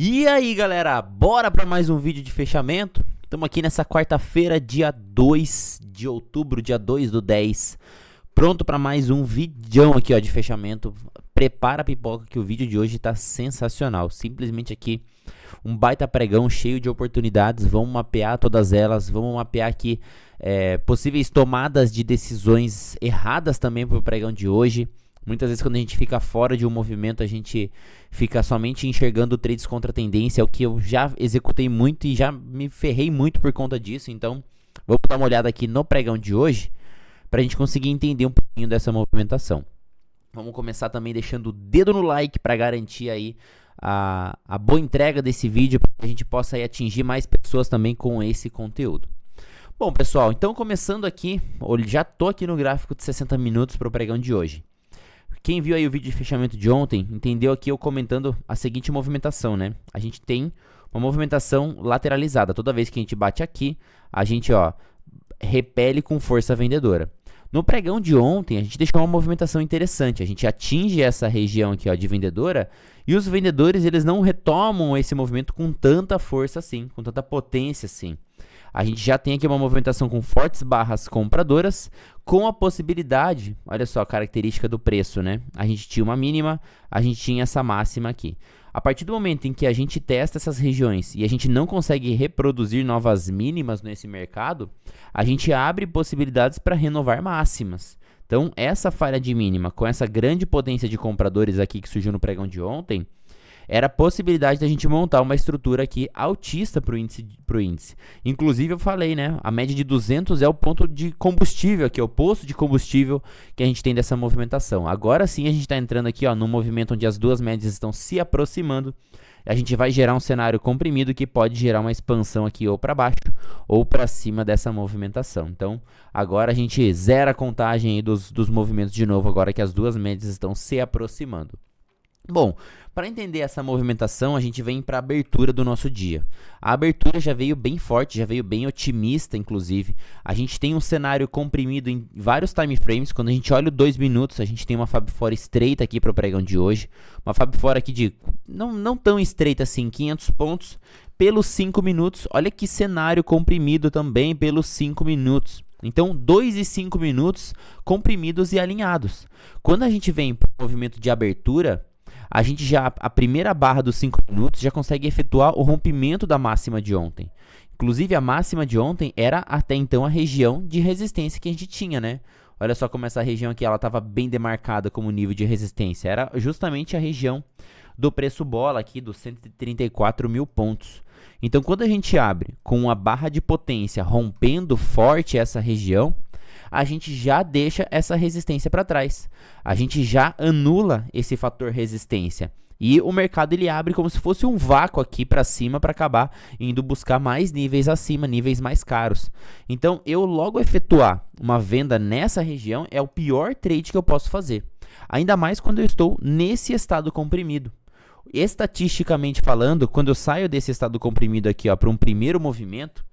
E aí galera, bora para mais um vídeo de fechamento? Estamos aqui nessa quarta-feira, dia 2 de outubro, dia 2 do 10. Pronto para mais um vidão aqui ó, de fechamento. Prepara a pipoca que o vídeo de hoje está sensacional. Simplesmente aqui um baita pregão cheio de oportunidades. Vamos mapear todas elas, vamos mapear aqui possíveis tomadas de decisões erradas também para o pregão de hoje. Muitas vezes quando a gente fica fora de um movimento, a gente fica somente enxergando trades contra tendência, é o que eu já executei muito e já me ferrei muito por conta disso. Então, vamos dar uma olhada aqui no pregão de hoje, para a gente conseguir entender um pouquinho dessa movimentação. Vamos começar também deixando o dedo no like para garantir aí a boa entrega desse vídeo, para que a gente possa aí atingir mais pessoas também com esse conteúdo. Bom pessoal, então começando aqui, já estou aqui no gráfico de 60 minutos para o pregão de hoje. Quem viu aí o vídeo de fechamento de ontem, entendeu aqui eu comentando a seguinte movimentação, né? A gente tem uma movimentação lateralizada. Toda vez que a gente bate aqui, a gente, ó, repele com força vendedora. No pregão de ontem, a gente deixou uma movimentação interessante. A gente atinge essa região aqui, ó, de vendedora, e os vendedores, eles não retomam esse movimento com tanta força assim, com tanta potência assim. A gente já tem aqui uma movimentação com fortes barras compradoras, com a possibilidade, olha só a característica do preço, né? A gente tinha uma mínima, a gente tinha essa máxima aqui. A partir do momento em que a gente testa essas regiões e a gente não consegue reproduzir novas mínimas nesse mercado, a gente abre possibilidades para renovar máximas. Então, essa falha de mínima, com essa grande potência de compradores aqui que surgiu no pregão de ontem, era a possibilidade da gente montar uma estrutura aqui altista para o índice. Inclusive eu falei, né, a média de 200 é o ponto de combustível aqui, é o posto de combustível que a gente tem dessa movimentação. Agora sim a gente está entrando aqui ó, num movimento onde as duas médias estão se aproximando. A gente vai gerar um cenário comprimido que pode gerar uma expansão aqui ou para baixo ou para cima dessa movimentação. Então agora a gente zera a contagem aí dos movimentos de novo, agora que as duas médias estão se aproximando. Bom, para entender essa movimentação, a gente vem para a abertura do nosso dia. A abertura já veio bem forte, já veio bem otimista, inclusive. A gente tem um cenário comprimido em vários time frames. Quando a gente olha o 2 minutos, a gente tem uma Fab Four estreita aqui para o pregão de hoje. Uma Fab Four aqui de não tão estreita assim, 500 pontos pelos 5 minutos. Olha que cenário comprimido também pelos 5 minutos. Então, 2 e 5 minutos comprimidos e alinhados. Quando a gente vem para o movimento de abertura, a gente já, a primeira barra dos 5 minutos, já consegue efetuar o rompimento da máxima de ontem. Inclusive, a máxima de ontem era até então a região de resistência que a gente tinha, né? Olha só como essa região aqui, ela estava bem demarcada como nível de resistência. Era justamente a região do preço bola aqui, dos 134 mil pontos. Então, quando a gente abre com a barra de potência rompendo forte essa região, a gente já deixa essa resistência para trás. A gente já anula esse fator resistência. E o mercado ele abre como se fosse um vácuo aqui para cima para acabar indo buscar mais níveis acima, níveis mais caros. Então, eu logo efetuar uma venda nessa região é o pior trade que eu posso fazer. Ainda mais quando eu estou nesse estado comprimido. Estatisticamente falando, quando eu saio desse estado comprimido aqui para um primeiro movimento,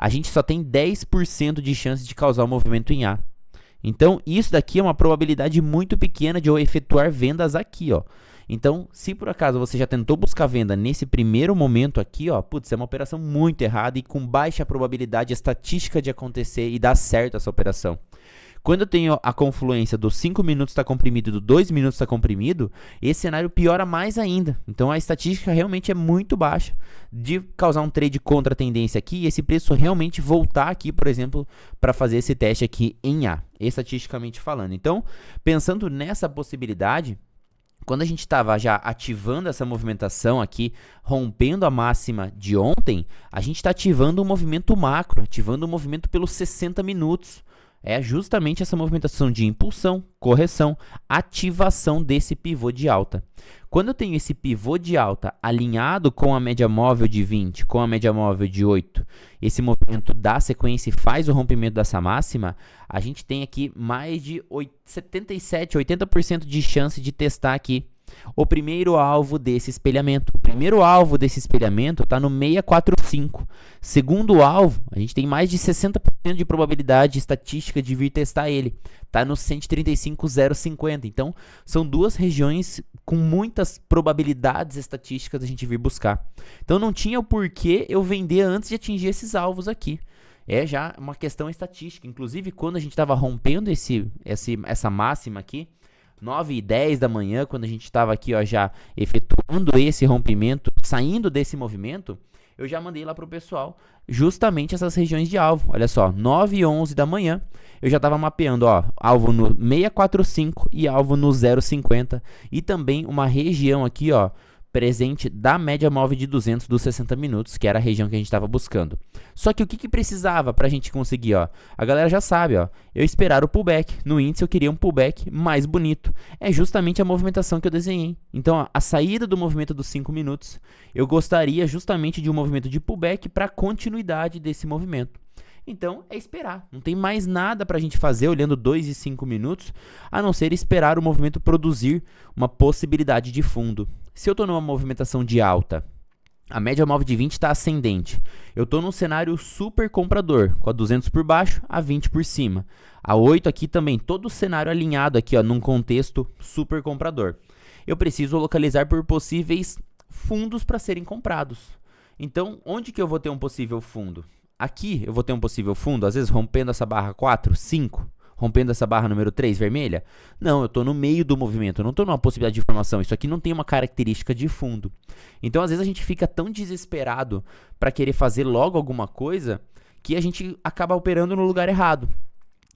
a gente só tem 10% de chance de causar um movimento em A. Então, isso daqui é uma probabilidade muito pequena de eu efetuar vendas aqui, ó. Então, se por acaso você já tentou buscar venda nesse primeiro momento aqui, ó, putz, é uma operação muito errada e com baixa probabilidade estatística de acontecer e dar certo essa operação. Quando eu tenho a confluência dos 5 minutos está comprimido e do 2 minutos está comprimido, esse cenário piora mais ainda. Então a estatística realmente é muito baixa de causar um trade contra a tendência aqui e esse preço realmente voltar aqui, por exemplo, para fazer esse teste aqui em A, estatisticamente falando. Então, pensando nessa possibilidade, quando a gente estava já ativando essa movimentação aqui, rompendo a máxima de ontem, a gente está ativando um movimento macro, ativando um movimento pelos 60 minutos. É justamente essa movimentação de impulsão, correção, ativação desse pivô de alta. Quando eu tenho esse pivô de alta alinhado com a média móvel de 20, com a média móvel de 8, esse movimento dá sequência e faz o rompimento dessa máxima, a gente tem aqui mais de 77, 80% de chance de testar aqui o primeiro alvo desse espelhamento. O primeiro alvo desse espelhamento está no 645. Segundo alvo, a gente tem mais de 60% de probabilidade estatística de vir testar ele. Está no 135,050. Então, são duas regiões com muitas probabilidades estatísticas da gente vir buscar. Então, não tinha o porquê eu vender antes de atingir esses alvos aqui. É já uma questão estatística. Inclusive, quando a gente estava rompendo essa máxima aqui, 9h10 da manhã, quando a gente estava aqui ó, já efetuando esse rompimento, saindo desse movimento, eu já mandei lá para o pessoal justamente essas regiões de alvo. Olha só, 9h11 da manhã, eu já estava mapeando ó, alvo no 645 e alvo no 0,50 e também uma região aqui ó, presente da média móvel de 200 dos 60 minutos, que era a região que a gente estava buscando. Só que o que precisava para a gente conseguir? Ó? A galera já sabe, ó, eu esperar o pullback. No índice eu queria um pullback mais bonito. É justamente a movimentação que eu desenhei. Então, ó, a saída do movimento dos 5 minutos, eu gostaria justamente de um movimento de pullback para a continuidade desse movimento. Então, é esperar. Não tem mais nada para a gente fazer olhando 2 e 5 minutos, a não ser esperar o movimento produzir uma possibilidade de fundo. Se eu estou numa movimentação de alta, a média móvel de 20 está ascendente. Eu estou num cenário super comprador, com a 200 por baixo, a 20 por cima. A 8 aqui também, todo o cenário alinhado aqui, ó, num contexto super comprador. Eu preciso localizar por possíveis fundos para serem comprados. Então, onde que eu vou ter um possível fundo? Aqui eu vou ter um possível fundo, às vezes rompendo essa barra 4, 5, rompendo essa barra número 3 vermelha. Não, eu estou no meio do movimento, eu não estou numa possibilidade de formação. Isso aqui não tem uma característica de fundo. Então, às vezes a gente fica tão desesperado para querer fazer logo alguma coisa que a gente acaba operando no lugar errado.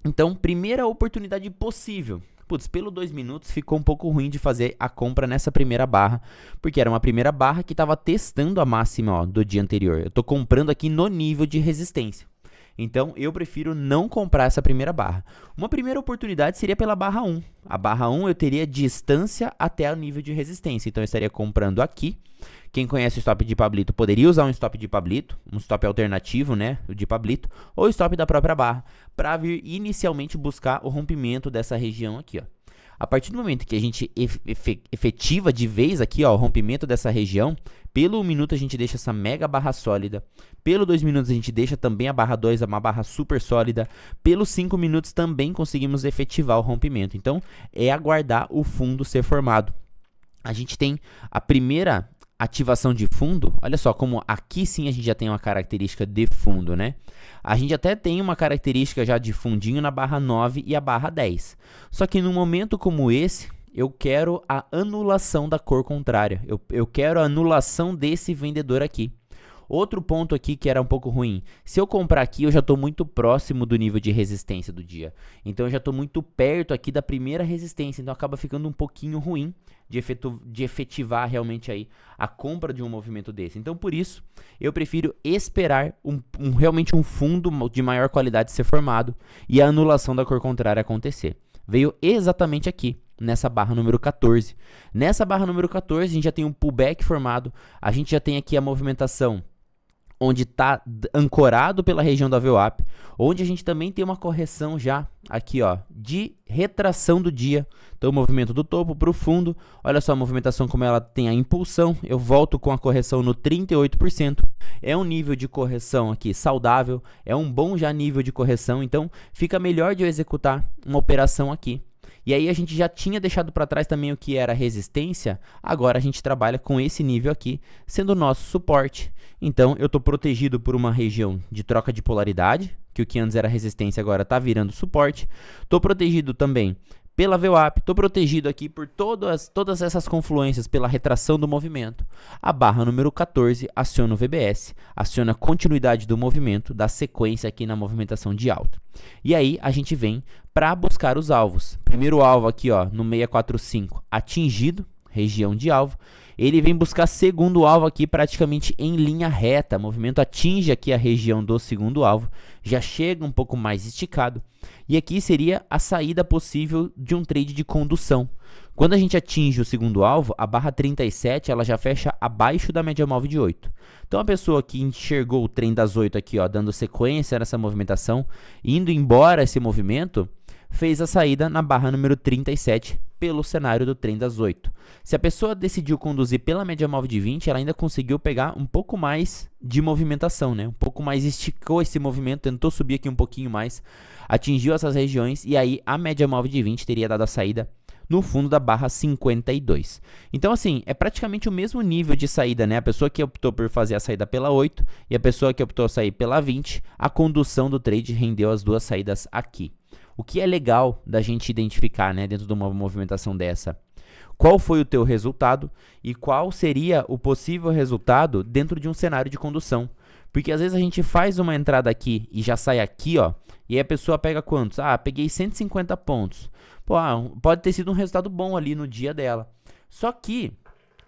Então, primeira oportunidade possível. Putz, pelo 2 minutos ficou um pouco ruim de fazer a compra nessa primeira barra, porque era uma primeira barra que estava testando a máxima ó, do dia anterior. Eu estou comprando aqui no nível de resistência. Então, eu prefiro não comprar essa primeira barra. Uma primeira oportunidade seria pela barra 1. A barra 1 eu teria distância até o nível de resistência. Então, eu estaria comprando aqui. Quem conhece o stop de Pablito poderia usar um stop de Pablito, um stop alternativo, né, o de Pablito, ou stop da própria barra, para vir inicialmente buscar o rompimento dessa região aqui, ó. A partir do momento que a gente efetiva de vez aqui, ó, o rompimento dessa região, pelo 1 minuto a gente deixa essa mega barra sólida, pelo 2 minutos a gente deixa também a barra 2, uma barra super sólida, pelos 5 minutos também conseguimos efetivar o rompimento. Então, é aguardar o fundo ser formado. A gente tem a primeira ativação de fundo, olha só como aqui sim a gente já tem uma característica de fundo, né? A gente até tem uma característica já de fundinho na barra 9 e a barra 10. Só que num momento como esse, eu quero a anulação da cor contrária. Eu quero a anulação desse vendedor aqui. Outro ponto aqui que era um pouco ruim, se eu comprar aqui eu já estou muito próximo do nível de resistência do dia, então eu já estou muito perto aqui da primeira resistência, então acaba ficando um pouquinho ruim de efetivar realmente aí a compra de um movimento desse. Então por isso eu prefiro esperar realmente um fundo de maior qualidade ser formado e a anulação da cor contrária acontecer. Veio exatamente aqui, nessa barra número 14. Nessa barra número 14 a gente já tem um pullback formado, a gente já tem aqui a movimentação onde está ancorado pela região da VWAP, onde a gente também tem uma correção já aqui ó, de retração do dia. Então o movimento do topo para o fundo, olha só a movimentação como ela tem a impulsão, eu volto com a correção no 38%, é um nível de correção aqui saudável, é um bom já nível de correção, então fica melhor de eu executar uma operação aqui. E aí a gente já tinha deixado para trás também o que era resistência, agora a gente trabalha com esse nível aqui, sendo o nosso suporte. Então eu estou protegido por uma região de troca de polaridade, que o que antes era resistência agora está virando suporte. Estou protegido também pela VWAP, estou protegido aqui por todas essas confluências pela retração do movimento. A barra número 14 aciona o VBS, aciona a continuidade do movimento, da sequência aqui na movimentação de alta. E aí a gente vem para buscar os alvos. Primeiro alvo aqui ó, no 645 atingido, região de alvo. Ele vem buscar segundo alvo aqui praticamente em linha reta. O movimento atinge aqui a região do segundo alvo, já chega um pouco mais esticado. E aqui seria a saída possível de um trade de condução. Quando a gente atinge o segundo alvo, a barra 37 ela já fecha abaixo da média móvel de 8. Então a pessoa que enxergou o trem das 8 aqui, ó, dando sequência nessa movimentação, indo embora esse movimento, fez a saída na barra número 37 pelo cenário do trem das 8. Se a pessoa decidiu conduzir pela média móvel de 20, ela ainda conseguiu pegar um pouco mais de movimentação, né? Um pouco mais, esticou esse movimento, tentou subir aqui um pouquinho mais, atingiu essas regiões e aí a média móvel de 20 teria dado a saída no fundo da barra 52. Então, assim, é praticamente o mesmo nível de saída, né? A pessoa que optou por fazer a saída pela 8 e a pessoa que optou a sair pela 20, a condução do trade rendeu as duas saídas aqui. O que é legal da gente identificar, né, dentro de uma movimentação dessa? Qual foi o teu resultado e qual seria o possível resultado dentro de um cenário de condução? Porque às vezes a gente faz uma entrada aqui e já sai aqui, ó, e aí a pessoa pega quantos? Ah, peguei 150 pontos. Pô, pode ter sido um resultado bom ali no dia dela. Só que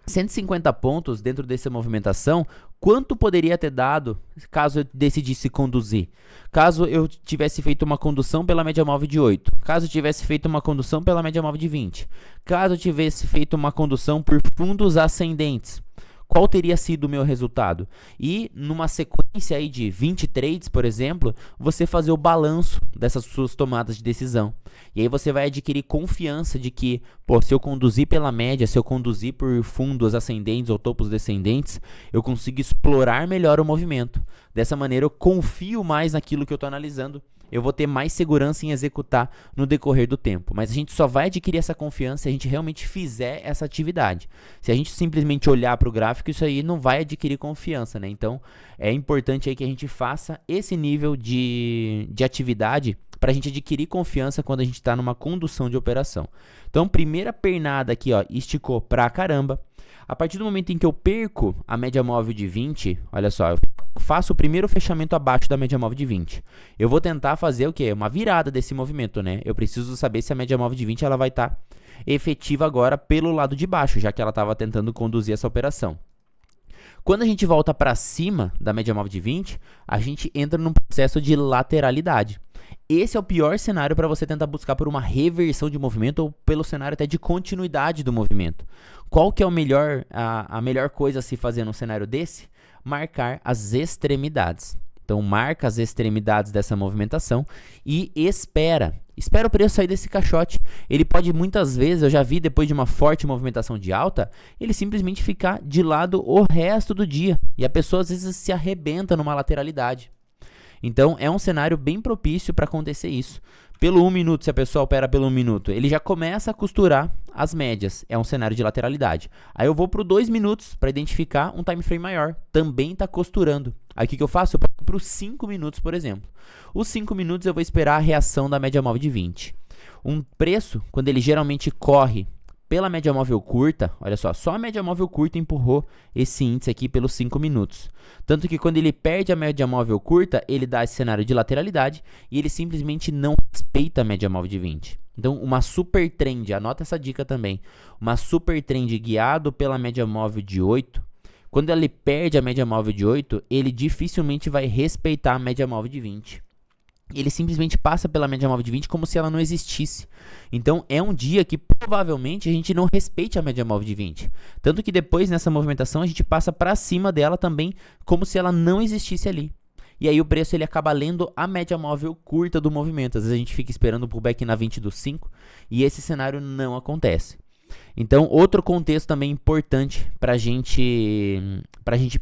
150 pontos dentro dessa movimentação, quanto poderia ter dado caso eu decidisse conduzir? Caso eu tivesse feito uma condução pela média móvel de 8, caso eu tivesse feito uma condução pela média móvel de 20, caso eu tivesse feito uma condução por fundos ascendentes, qual teria sido o meu resultado? E numa sequência aí de 20 trades, por exemplo, você fazer o balanço dessas suas tomadas de decisão. E aí você vai adquirir confiança de que, pô, se eu conduzir pela média, se eu conduzir por fundos ascendentes ou topos descendentes, eu consigo explorar melhor o movimento. Dessa maneira eu confio mais naquilo que eu estou analisando. Eu vou ter mais segurança em executar no decorrer do tempo. Mas a gente só vai adquirir essa confiança se a gente realmente fizer essa atividade. Se a gente simplesmente olhar para o gráfico, isso aí não vai adquirir confiança, né? Então, é importante aí que a gente faça esse nível de atividade para a gente adquirir confiança quando a gente está numa condução de operação. Então, primeira pernada aqui, ó, esticou pra caramba. A partir do momento em que eu perco a média móvel de 20, olha só, eu faço o primeiro fechamento abaixo da média móvel de 20. Eu vou tentar fazer o quê? Uma virada desse movimento, né? Eu preciso saber se a média móvel de 20 ela vai estar efetiva agora pelo lado de baixo, já que ela estava tentando conduzir essa operação. Quando a gente volta para cima da média móvel de 20, a gente entra num processo de lateralidade. Esse é o pior cenário para você tentar buscar por uma reversão de movimento ou pelo cenário até de continuidade do movimento. Qual que é a melhor coisa a se fazer num cenário desse? Marcar as extremidades. Então, marca as extremidades dessa movimentação e espera o preço sair desse caixote. Ele pode muitas vezes, eu já vi depois de uma forte movimentação de alta, ele simplesmente ficar de lado o resto do dia. E a pessoa às vezes se arrebenta numa lateralidade. Então, é um cenário bem propício para acontecer isso. Pelo 1 minuto, se a pessoa opera pelo 1 minuto, ele já começa a costurar as médias. É um cenário de lateralidade. Aí eu vou para o 2 minutos para identificar um time frame maior. Também está costurando. Aí o que eu faço? Eu passo para os 5 minutos, por exemplo. Os 5 minutos eu vou esperar a reação da média móvel de 20. Um preço, quando ele geralmente corre pela média móvel curta, olha só a média móvel curta empurrou esse índice aqui pelos 5 minutos. Tanto que quando ele perde a média móvel curta, ele dá esse cenário de lateralidade e ele simplesmente não respeita a média móvel de 20. Então, uma super trend, anota essa dica também, uma super trend guiado pela média móvel de 8, quando ele perde a média móvel de 8, ele dificilmente vai respeitar a média móvel de 20. Ele simplesmente passa pela média móvel de 20 como se ela não existisse. Então, é um dia que provavelmente a gente não respeite a média móvel de 20. Tanto que depois, nessa movimentação, a gente passa para cima dela também como se ela não existisse ali. E aí o preço ele acaba lendo a média móvel curta do movimento. Às vezes a gente fica esperando o pullback na 20 dos 5 e esse cenário não acontece. Então, outro contexto também importante para a gente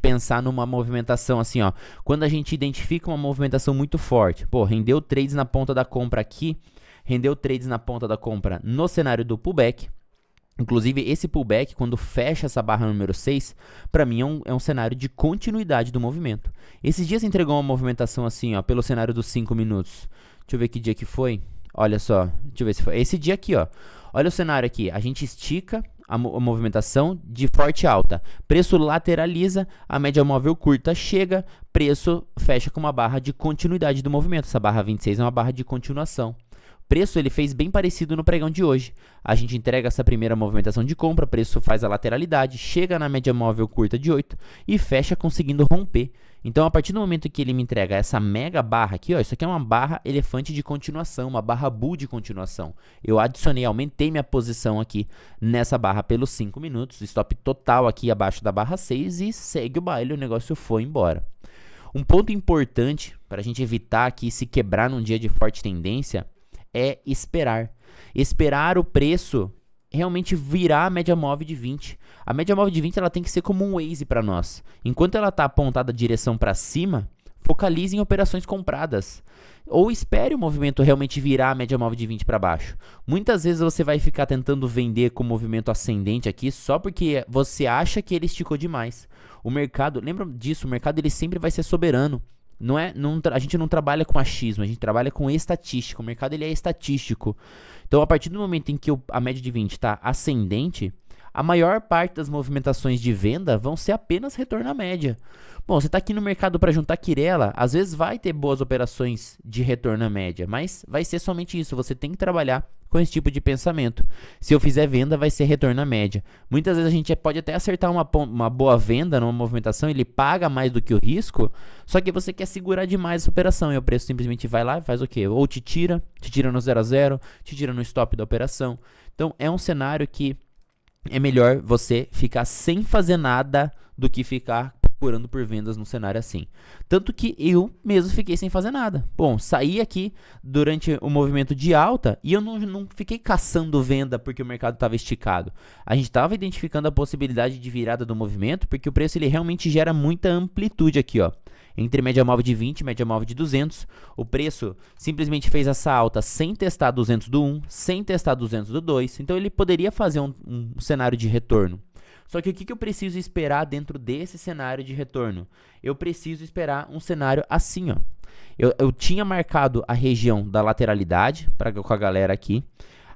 pensar numa movimentação assim, ó. Quando a gente identifica uma movimentação muito forte, pô, rendeu trades na ponta da compra aqui, rendeu trades na ponta da compra no cenário do pullback. Inclusive, esse pullback, quando fecha essa barra número 6, para mim é um cenário de continuidade do movimento. Esses dias entregou uma movimentação assim, ó, pelo cenário dos 5 minutos. Deixa eu ver que dia que foi. Olha só, deixa eu ver se foi. Esse dia aqui, ó. Olha o cenário aqui, a gente estica a movimentação de forte alta. Preço lateraliza, a média móvel curta chega, preço fecha com uma barra de continuidade do movimento. Essa barra 26 é uma barra de continuação. Preço ele fez bem parecido no pregão de hoje. A gente entrega essa primeira movimentação de compra, preço faz a lateralidade, chega na média móvel curta de 8 e fecha conseguindo romper. Então, a partir do momento que ele me entrega essa mega barra aqui, ó, isso aqui é uma barra elefante de continuação, uma barra bull de continuação. Eu adicionei, aumentei minha posição aqui nessa barra pelos 5 minutos, stop total aqui abaixo da barra 6 e segue o baile, o negócio foi embora. Um ponto importante para a gente evitar aqui se quebrar num dia de forte tendência é esperar. Esperar o preço realmente virar a média móvel de 20. A média móvel de 20 ela tem que ser como um Waze para nós. Enquanto ela está apontada a direção para cima, focalize em operações compradas. Ou espere o movimento realmente virar a média móvel de 20 para baixo. Muitas vezes você vai ficar tentando vender com movimento ascendente aqui só porque você acha que ele esticou demais. O mercado, lembra disso, o mercado ele sempre vai ser soberano. A gente não trabalha com achismo, a gente trabalha com estatística. O mercado ele é estatístico. Então, a partir do momento em que a média de 20 está ascendente, a maior parte das movimentações de venda vão ser apenas retorno à média. Bom, você está aqui no mercado para juntar quirela, às vezes vai ter boas operações de retorno à média, mas vai ser somente isso, você tem que trabalhar com esse tipo de pensamento. Se eu fizer venda, vai ser retorno à média. Muitas vezes a gente pode até acertar uma boa venda numa movimentação, ele paga mais do que o risco, só que você quer segurar demais essa operação e o preço simplesmente vai lá e faz o quê? Ou te tira no 0 a 0, te tira no stop da operação. Então é um cenário que é melhor você ficar sem fazer nada do que ficar procurando por vendas num cenário assim. Tanto que eu mesmo fiquei sem fazer nada. Bom, saí aqui durante o movimento de alta e eu não fiquei caçando venda porque o mercado estava esticado. A gente estava identificando a possibilidade de virada do movimento porque o preço ele realmente gera muita amplitude aqui, ó. Entre média móvel de 20 e média móvel de 200, o preço simplesmente fez essa alta sem testar 200 do 1, sem testar 200 do 2, então ele poderia fazer um cenário de retorno. Só que o que eu preciso esperar dentro desse cenário de retorno? Eu preciso esperar um cenário assim, ó. Eu tinha marcado a região da lateralidade com a galera aqui.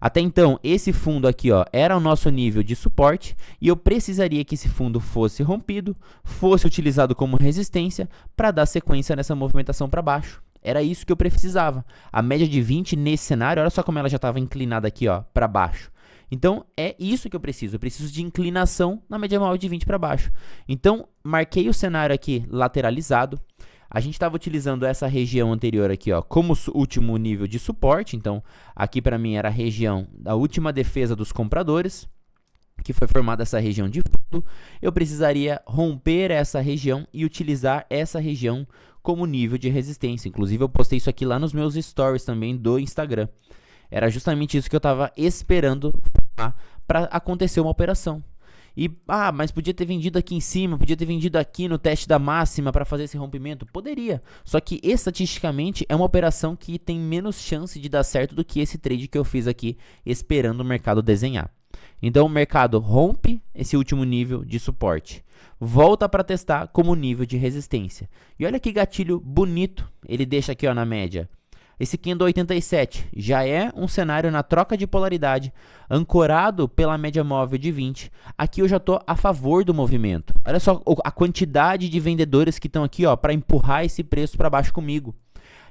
Até então, esse fundo aqui, ó, era o nosso nível de suporte e eu precisaria que esse fundo fosse rompido, fosse utilizado como resistência para dar sequência nessa movimentação para baixo. Era isso que eu precisava. A média de 20 nesse cenário, olha só como ela já estava inclinada aqui, ó, para baixo. Então, é isso que eu preciso. Eu preciso de inclinação na média móvel de 20 para baixo. Então, marquei o cenário aqui lateralizado. A gente estava utilizando essa região anterior aqui, ó, como último nível de suporte. Então, aqui para mim era a região da última defesa dos compradores, que foi formada essa região de fundo. Eu precisaria romper essa região e utilizar essa região como nível de resistência. Inclusive, eu postei isso aqui lá nos meus stories também do Instagram. Era justamente isso que eu estava esperando para acontecer uma operação. E, mas podia ter vendido aqui em cima, podia ter vendido aqui no teste da máxima para fazer esse rompimento? Poderia. Só que, estatisticamente, é uma operação que tem menos chance de dar certo do que esse trade que eu fiz aqui, esperando o mercado desenhar. Então, o mercado rompe esse último nível de suporte. Volta para testar como nível de resistência. E olha que gatilho bonito ele deixa aqui, ó, na média. Esse candle 87 já é um cenário na troca de polaridade, ancorado pela média móvel de 20. Aqui eu já estou a favor do movimento. Olha só a quantidade de vendedores que estão aqui, ó, para empurrar esse preço para baixo comigo.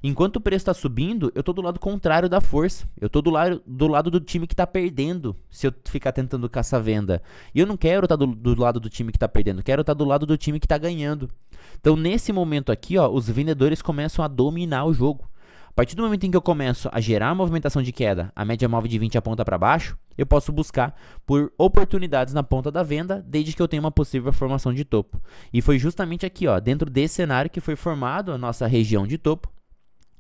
Enquanto o preço está subindo, eu estou do lado contrário da força. Eu estou do lado do time que está perdendo, se eu ficar tentando caçar venda. E eu não quero estar do lado do time que está perdendo, eu quero estar do lado do time que está ganhando. Então, nesse momento aqui, ó, os vendedores começam a dominar o jogo. A partir do momento em que eu começo a gerar a movimentação de queda, a média móvel de 20 aponta para baixo, eu posso buscar por oportunidades na ponta da venda, desde que eu tenha uma possível formação de topo. E foi justamente aqui, ó, dentro desse cenário que foi formado a nossa região de topo,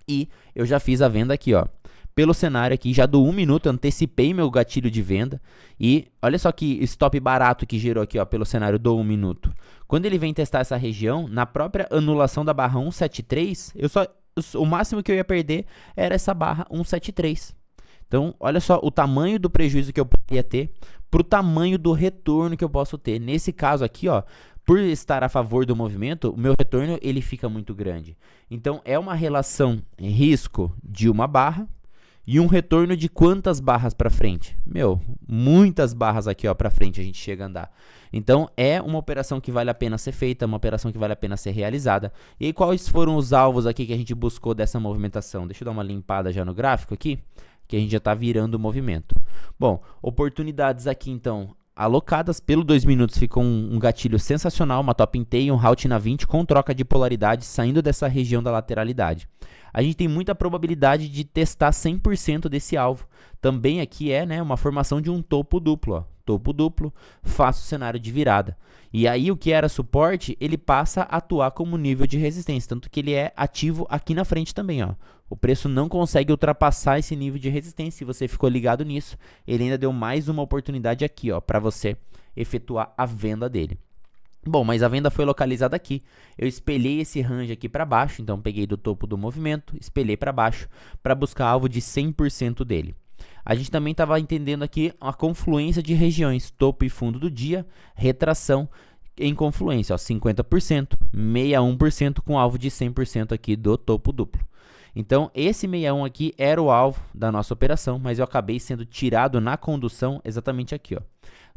e eu já fiz a venda aqui, ó. Pelo cenário aqui, já do 1 minuto, antecipei meu gatilho de venda. E olha só que stop barato que gerou aqui, ó, pelo cenário do 1 minuto. Quando ele vem testar essa região, na própria anulação da barra 173, o máximo que eu ia perder era essa barra 173. Então, olha só o tamanho do prejuízo que eu poderia ter para o tamanho do retorno que eu posso ter. Nesse caso aqui, ó, por estar a favor do movimento, o meu retorno ele fica muito grande. Então, é uma relação risco de uma barra e um retorno de quantas barras para frente? Muitas barras aqui, ó, para frente a gente chega a andar. Então, é uma operação que vale a pena ser feita, uma operação que vale a pena ser realizada. E aí, quais foram os alvos aqui que a gente buscou dessa movimentação? Deixa eu dar uma limpada já no gráfico aqui, que a gente já está virando o movimento. Bom, oportunidades aqui, então, alocadas pelo 2 minutos, ficou um gatilho sensacional, uma top in tail, um rout na 20 com troca de polaridade, saindo dessa região da lateralidade. A gente tem muita probabilidade de testar 100% desse alvo. Também aqui é, né, uma formação de um topo duplo, ó. Topo duplo, faço o cenário de virada. E aí o que era suporte, ele passa a atuar como nível de resistência, tanto que ele é ativo aqui na frente também, ó. O preço não consegue ultrapassar esse nível de resistência. Se você ficou ligado nisso, ele ainda deu mais uma oportunidade aqui, ó, para você efetuar a venda dele. Bom, mas a venda foi localizada aqui. Eu espelhei esse range aqui para baixo, então peguei do topo do movimento, espelhei para baixo para buscar alvo de 100% dele. A gente também estava entendendo aqui a confluência de regiões, topo e fundo do dia, retração em confluência, ó, 50%, 61% com alvo de 100% aqui do topo duplo. Então, esse 61 aqui era o alvo da nossa operação, mas eu acabei sendo tirado na condução exatamente aqui, ó.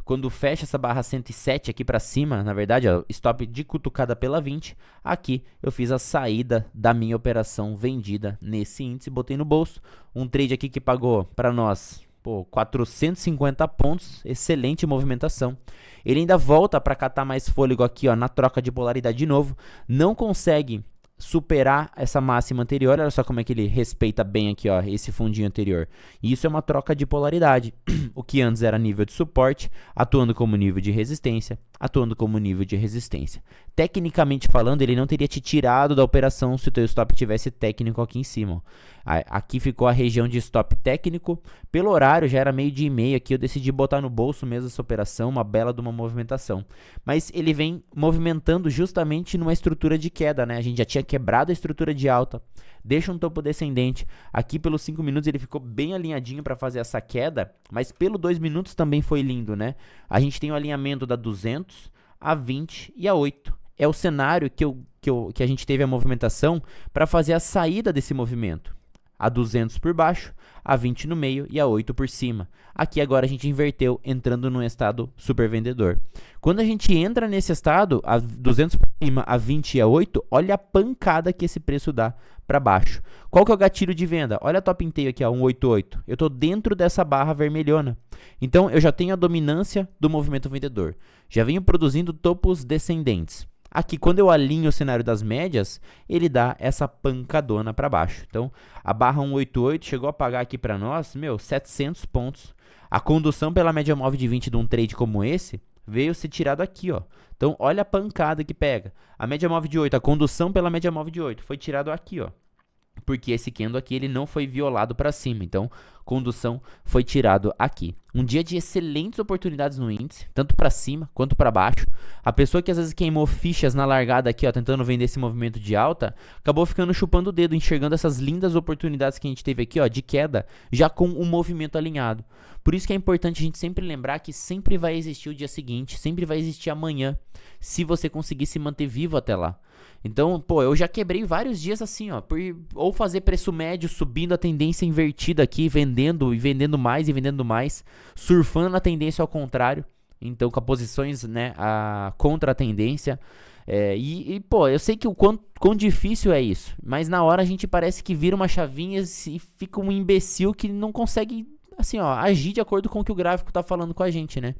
Quando fecha essa barra 107 aqui para cima, na verdade, ó, stop de cutucada pela 20, aqui eu fiz a saída da minha operação vendida nesse índice, botei no bolso. Um trade aqui que pagou para nós, pô, 450 pontos, excelente movimentação. Ele ainda volta para catar mais fôlego aqui, ó, na troca de polaridade de novo, não consegue superar essa máxima anterior. Olha só como é que ele respeita bem aqui, ó, esse fundinho anterior. E isso é uma troca de polaridade. O que antes era nível de suporte, atuando como nível de resistência, atuando como nível de resistência. Tecnicamente falando, ele não teria te tirado da operação se o teu stop tivesse técnico aqui em cima. Aqui ficou a região de stop técnico. Pelo horário, já era 12:30 aqui, eu decidi botar no bolso mesmo essa operação, uma bela de uma movimentação. Mas ele vem movimentando justamente numa estrutura de queda, né? A gente já tinha quebrado a estrutura de alta, deixa um topo descendente. Aqui pelos 5 minutos ele ficou bem alinhadinho para fazer essa queda, mas pelo 2 minutos também foi lindo, né? A gente tem o alinhamento da 200, a 20 e a 8. É o cenário que a gente teve a movimentação para fazer a saída desse movimento. A 200 por baixo, a 20 no meio e a 8 por cima. Aqui agora a gente inverteu, entrando num estado super vendedor. Quando a gente entra nesse estado, a 200 por cima, a 20 e a 8, olha a pancada que esse preço dá para baixo. Qual que é o gatilho de venda? Olha a top inteiro aqui, ó, 188. Eu estou dentro dessa barra vermelhona. Então eu já tenho a dominância do movimento vendedor. Já venho produzindo topos descendentes. Aqui, quando eu alinho o cenário das médias, ele dá essa pancadona para baixo. Então, a barra 188 chegou a pagar aqui para nós, 700 pontos. A condução pela média móvel de 20 de um trade como esse, veio ser tirado aqui, ó. Então, olha a pancada que pega. A média móvel de 8, a condução pela média móvel de 8, foi tirado aqui, ó. Porque esse candle aqui ele não foi violado para cima, então condução foi tirado aqui. Um dia de excelentes oportunidades no índice, tanto para cima quanto para baixo. A pessoa que às vezes queimou fichas na largada aqui, ó, tentando vender esse movimento de alta, acabou ficando chupando o dedo, enxergando essas lindas oportunidades que a gente teve aqui, ó, de queda, já com o movimento alinhado. Por isso que é importante a gente sempre lembrar que sempre vai existir o dia seguinte, sempre vai existir amanhã, se você conseguir se manter vivo até lá. Então, pô, eu já quebrei vários dias assim, ó, ou fazer preço médio subindo a tendência invertida aqui, vendendo e vendendo mais e vendendo mais, surfando a tendência ao contrário, então com as posições, né, contra a tendência. Pô, eu sei que o quão difícil é isso, mas na hora a gente parece que vira uma chavinha e fica um imbecil que não consegue, assim, ó, agir de acordo com o que o gráfico tá falando com a gente, né?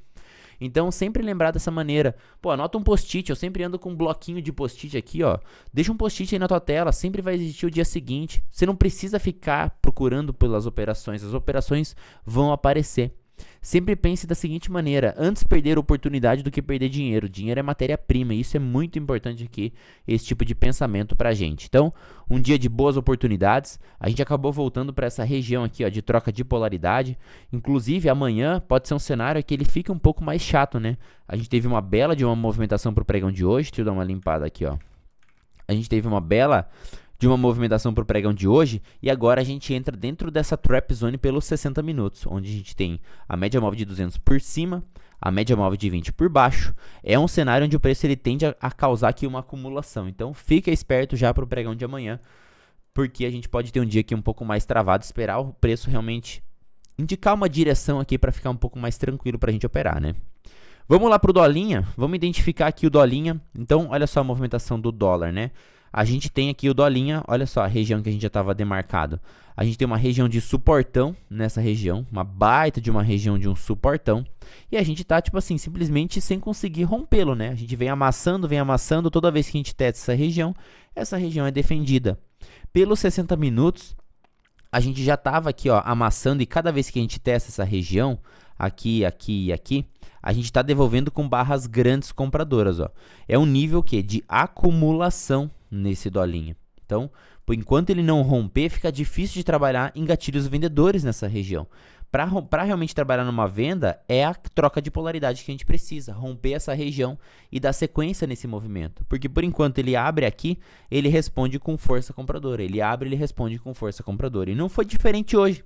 Então, sempre lembrar dessa maneira. Pô, anota um post-it. Eu sempre ando com um bloquinho de post-it aqui, ó. Deixa um post-it aí na tua tela. Sempre vai existir o dia seguinte. Você não precisa ficar procurando pelas operações. As operações vão aparecer. Sempre pense da seguinte maneira: antes perder oportunidade do que perder dinheiro. Dinheiro é matéria-prima, e isso é muito importante aqui, esse tipo de pensamento pra gente. Então, um dia de boas oportunidades. A gente acabou voltando para essa região aqui, ó, de troca de polaridade. Inclusive, amanhã pode ser um cenário que ele fique um pouco mais chato, né? A gente teve uma bela de uma movimentação pro pregão de hoje. Deixa eu dar uma limpada aqui, ó. A gente teve uma bela de uma movimentação para o pregão de hoje, e agora a gente entra dentro dessa trap zone pelos 60 minutos, onde a gente tem a média móvel de 200 por cima, a média móvel de 20 por baixo. É um cenário onde o preço ele tende a causar aqui uma acumulação, então fica esperto já para o pregão de amanhã, porque a gente pode ter um dia aqui um pouco mais travado, esperar o preço realmente indicar uma direção aqui para ficar um pouco mais tranquilo para a gente operar, né? Vamos lá para o dolinha, vamos identificar aqui o dolinha. Então olha só a movimentação do dólar, né? A gente tem aqui o dolinha, olha só a região que a gente já estava demarcado. A gente tem uma região de suportão nessa região, uma baita de uma região de um suportão. E a gente tá, tipo assim, simplesmente sem conseguir rompê-lo, né? A gente vem amassando, toda vez que a gente testa essa região é defendida. Pelos 60 minutos, a gente já estava aqui, ó, amassando, e cada vez que a gente testa essa região, aqui, aqui e aqui, a gente está devolvendo com barras grandes compradoras, ó. É um nível que de acumulação nesse dolinha. Então, Por enquanto ele não romper, fica difícil de trabalhar em gatilhos vendedores nessa região. Para realmente trabalhar numa venda, é a troca de polaridade que a gente precisa, romper essa região e dar sequência nesse movimento. Porque por enquanto ele abre aqui, ele responde com força compradora. Ele abre, ele responde com força compradora. E não foi diferente hoje.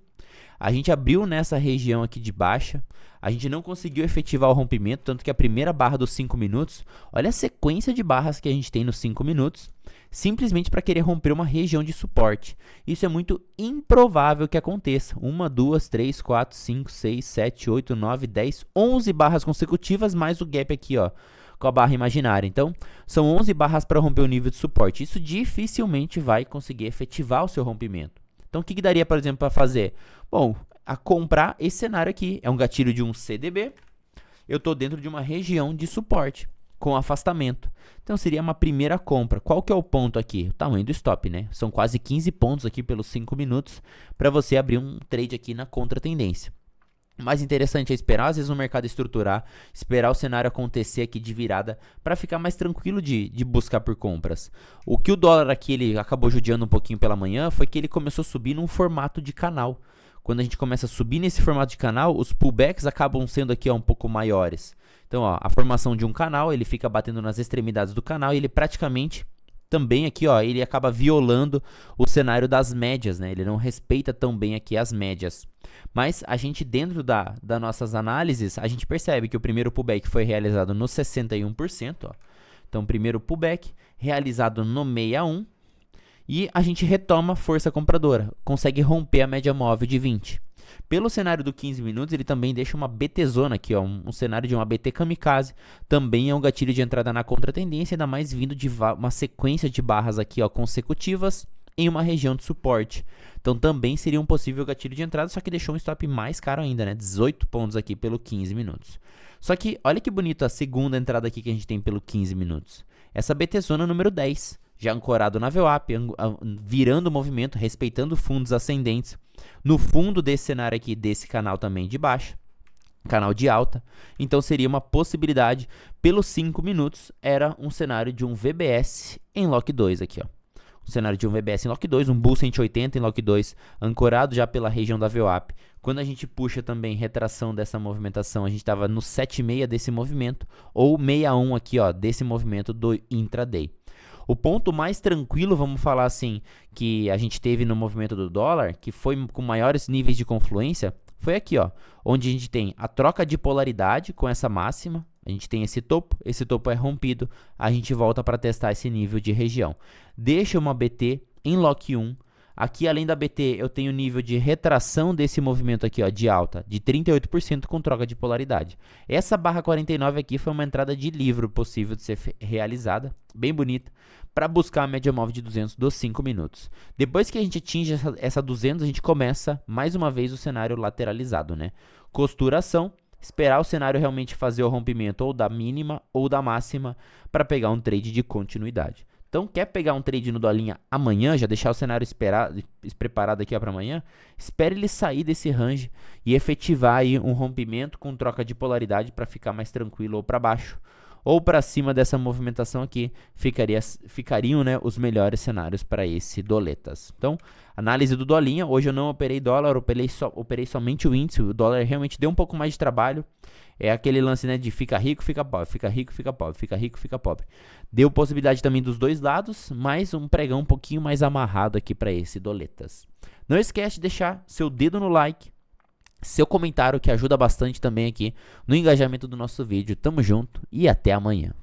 A gente abriu nessa região aqui de baixa, a gente não conseguiu efetivar o rompimento, tanto que a primeira barra dos 5 minutos, olha a sequência de barras que a gente tem nos 5 minutos, simplesmente para querer romper uma região de suporte. Isso é muito improvável que aconteça. 1, 2, 3, 4, 5, 6, 7, 8, 9, 10, 11 barras consecutivas, mais o gap aqui, ó, com a barra imaginária. Então, são 11 barras para romper o nível de suporte. Isso dificilmente vai conseguir efetivar o seu rompimento. Então, o que daria, por exemplo, para fazer? Bom, a comprar esse cenário aqui. É um gatilho de um CDB. Eu estou dentro de uma região de suporte, com afastamento. Então, seria uma primeira compra. Qual que é o ponto aqui? O tamanho do stop, né? São quase 15 pontos aqui pelos 5 minutos para você abrir um trade aqui na contratendência. O mais interessante é esperar, às vezes, o mercado estruturar, esperar o cenário acontecer aqui de virada para ficar mais tranquilo de buscar por compras. O que o dólar aqui ele acabou judiando um pouquinho pela manhã foi que ele começou a subir num formato de canal. Quando a gente começa a subir nesse formato de canal, os pullbacks acabam sendo aqui ó, um pouco maiores. Então, ó, a formação de um canal, ele fica batendo nas extremidades do canal e ele praticamente também aqui, ó, ele acaba violando o cenário das médias, né? Ele não respeita tão bem aqui as médias. Mas a gente, dentro das nossas análises, a gente percebe que o primeiro pullback foi realizado no 61%, ó. Então, o primeiro pullback realizado no 61%. E a gente retoma força compradora, consegue romper a média móvel de 20. Pelo cenário do 15 minutos, ele também deixa uma BT zona aqui, ó, um cenário de uma BT kamikaze, também é um gatilho de entrada na contratendência, ainda mais vindo de uma sequência de barras aqui, ó, consecutivas em uma região de suporte. Então também seria um possível gatilho de entrada, só que deixou um stop mais caro ainda, né? 18 pontos aqui pelo 15 minutos. Só que olha que bonito a segunda entrada aqui que a gente tem pelo 15 minutos. Essa BT zona número 10. Já ancorado na VWAP, virando o movimento, respeitando fundos ascendentes. No fundo desse cenário aqui, desse canal também de baixa, canal de alta. Então seria uma possibilidade, pelos 5 minutos, era um cenário de um VBS em Lock 2 aqui, ó. Um cenário de um VBS em Lock 2, um Bull 180 em Lock 2, ancorado já pela região da VWAP. Quando a gente puxa também retração dessa movimentação, a gente estava no 7,6 desse movimento, ou 61 aqui, ó, desse movimento do intraday. O ponto mais tranquilo, vamos falar assim, que a gente teve no movimento do dólar, que foi com maiores níveis de confluência, foi aqui, ó, onde a gente tem a troca de polaridade com essa máxima, a gente tem esse topo é rompido, a gente volta para testar esse nível de região. Deixa uma BT em Lock 1, aqui além da BT eu tenho nível de retração desse movimento aqui, ó, de alta, de 38% com troca de polaridade. Essa barra 49 aqui foi uma entrada de livro possível de ser realizada, bem bonita, para buscar a média móvel de 200 dos 5 minutos. Depois que a gente atinge essa 200, a gente começa mais uma vez o cenário lateralizado, né? Costuração, esperar o cenário realmente fazer o rompimento ou da mínima ou da máxima para pegar um trade de continuidade. Então, quer pegar um trade no dolinha amanhã, já deixar o cenário preparado aqui para amanhã, espere ele sair desse range e efetivar aí um rompimento com troca de polaridade para ficar mais tranquilo ou para baixo. Ou para cima dessa movimentação aqui, ficariam, né, os melhores cenários para esse doletas. Então, análise do dolinha, hoje eu não operei dólar, operei somente o índice, o dólar realmente deu um pouco mais de trabalho, é aquele lance, né, de fica rico, fica pobre, fica rico, fica pobre, fica rico, fica pobre. Deu possibilidade também dos dois lados, mas um pregão um pouquinho mais amarrado aqui para esse doletas. Não esquece de deixar seu dedo no like, seu comentário que ajuda bastante também aqui no engajamento do nosso vídeo. Tamo junto e até amanhã.